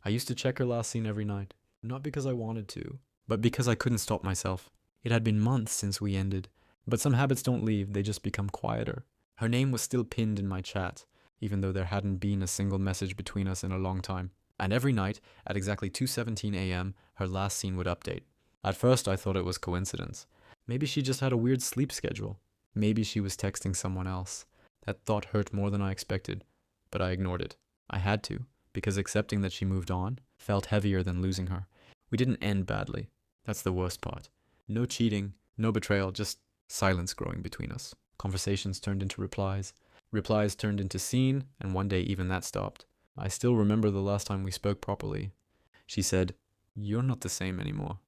I used to check her last scene every night, not because I wanted to, but because I couldn't stop myself. It had been months since we ended, but some habits don't leave, they just become quieter. Her name was still pinned in my chat, even though there hadn't been a single message between us in a long time. And every night, at exactly 2:17 a.m., her last scene would update. At first, I thought it was coincidence. Maybe she just had a weird sleep schedule. Maybe she was texting someone else. That thought hurt more than I expected, but I ignored it. I had to, because accepting that she moved on felt heavier than losing her. We didn't end badly. That's the worst part. No cheating, no betrayal, just silence growing between us. Conversations turned into replies. Replies turned into scene, and one day even that stopped. I still remember the last time we spoke properly. She said, "You're not the same anymore."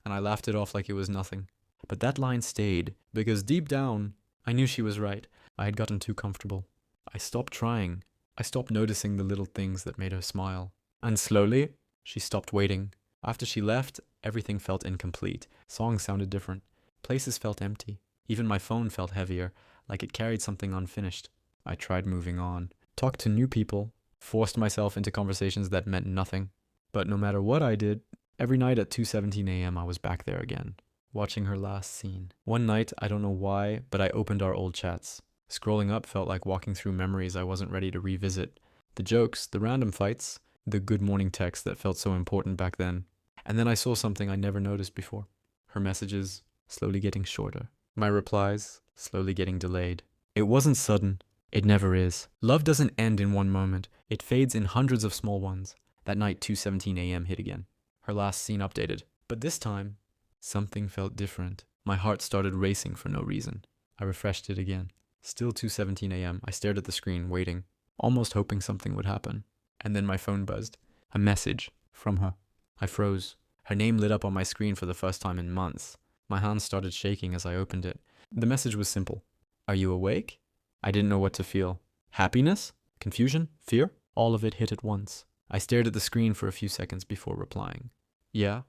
And I laughed it off like it was nothing. But that line stayed, because deep down, I knew she was right. I had gotten too comfortable. I stopped trying. I stopped noticing the little things that made her smile. And slowly, she stopped waiting. After she left, everything felt incomplete. Songs sounded different. Places felt empty. Even my phone felt heavier, like it carried something unfinished. I tried moving on. Talked to new people. Forced myself into conversations that meant nothing. But no matter what I did, every night at 2:17 a.m. I was back there again, watching her last scene. One night, I don't know why, but I opened our old chats. Scrolling up felt like walking through memories I wasn't ready to revisit. The jokes, the random fights, the good morning texts that felt so important back then. And then I saw something I never noticed before. Her messages slowly getting shorter. My replies slowly getting delayed. It wasn't sudden. It never is. Love doesn't end in one moment. It fades in hundreds of small ones. That night, 2:17 a.m. hit again. Her last scene updated. But this time, something felt different. My heart started racing for no reason. I refreshed it again. Still 2:17 a.m. I stared at the screen, waiting, almost hoping something would happen. And then my phone buzzed. A message from her. I froze. Her name lit up on my screen for the first time in months. My hands started shaking as I opened it. The message was simple. "Are you awake?" I didn't know what to feel. Happiness? Confusion? Fear? All of it hit at once. I stared at the screen for a few seconds before replying. "Yeah?"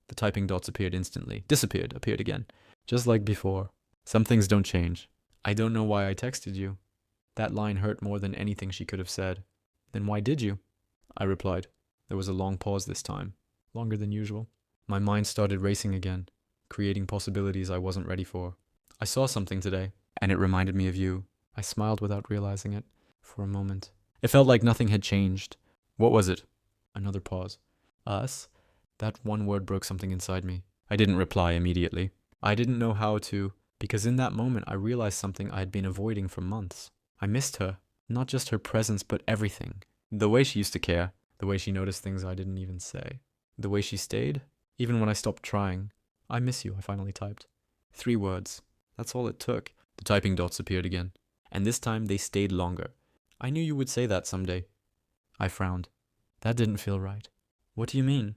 The typing dots appeared instantly. Disappeared, appeared again. Just like before. Some things don't change. "I don't know why I texted you." That line hurt more than anything she could have said. "Then why did you?" I replied. There was a long pause this time. Longer than usual. My mind started racing again, creating possibilities I wasn't ready for. "I saw something today, and it reminded me of you." I smiled without realizing it. For a moment. It felt like nothing had changed. "What was it?" Another pause. "Us?" That one word broke something inside me. I didn't reply immediately. I didn't know how to, because in that moment I realized something I had been avoiding for months. I missed her. Not just her presence, but everything. The way she used to care. The way she noticed things I didn't even say. The way she stayed, even when I stopped trying. "I miss you," I finally typed. 3 words. That's all it took. The typing dots appeared again. And this time they stayed longer. "I knew you would say that someday." I frowned. That didn't feel right. "What do you mean?"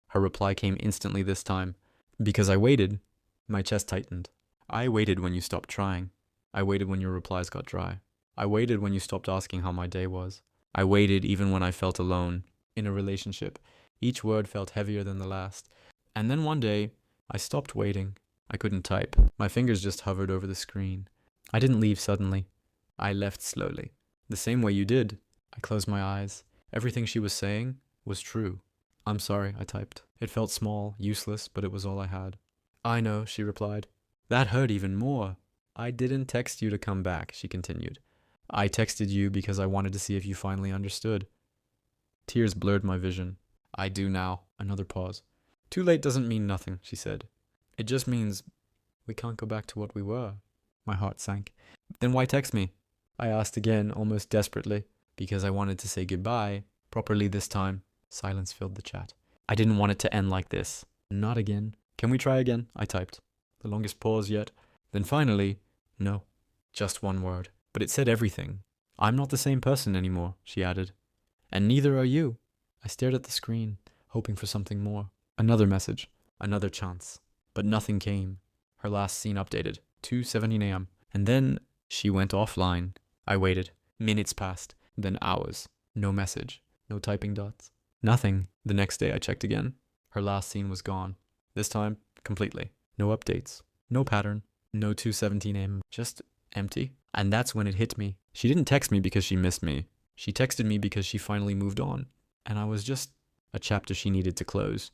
Her reply came instantly this time. "Because I waited." My chest tightened. "I waited when you stopped trying. I waited when your replies got dry. I waited when you stopped asking how my day was. I waited even when I felt alone. In a relationship, each word felt heavier than the last. And then one day, I stopped waiting. I couldn't type. My fingers just hovered over the screen. I didn't leave suddenly. I left slowly. The same way you did. I closed my eyes. Everything she was saying was true. "I'm sorry," I typed. It felt small, useless, but it was all I had. "I know," she replied. That hurt even more. "I didn't text you to come back," she continued. "I texted you because I wanted to see if you finally understood." Tears blurred my vision. "I do now." Another pause. "Too late doesn't mean nothing," she said. "It just means we can't go back to what we were." My heart sank. "Then why text me?" I asked again, almost desperately. "Because I wanted to say goodbye, properly this time." Silence filled the chat. "I didn't want it to end like this." "Not again." "Can we try again?" I typed. The longest pause yet. Then finally, "No." Just one word. But it said everything. "I'm not the same person anymore," she added. "And neither are you." I stared at the screen, hoping for something more. Another message. Another chance. But nothing came. Her last scene updated. 2:17 a.m. And then she went offline. I waited. Minutes passed. Then hours. No message. No typing dots. Nothing. The next day I checked again. Her last scene was gone. This time, completely. No updates. No pattern. No 2:17 a.m. Just empty. And that's when it hit me. She didn't text me because she missed me. She texted me because she finally moved on. and I was just a chapter she needed to close.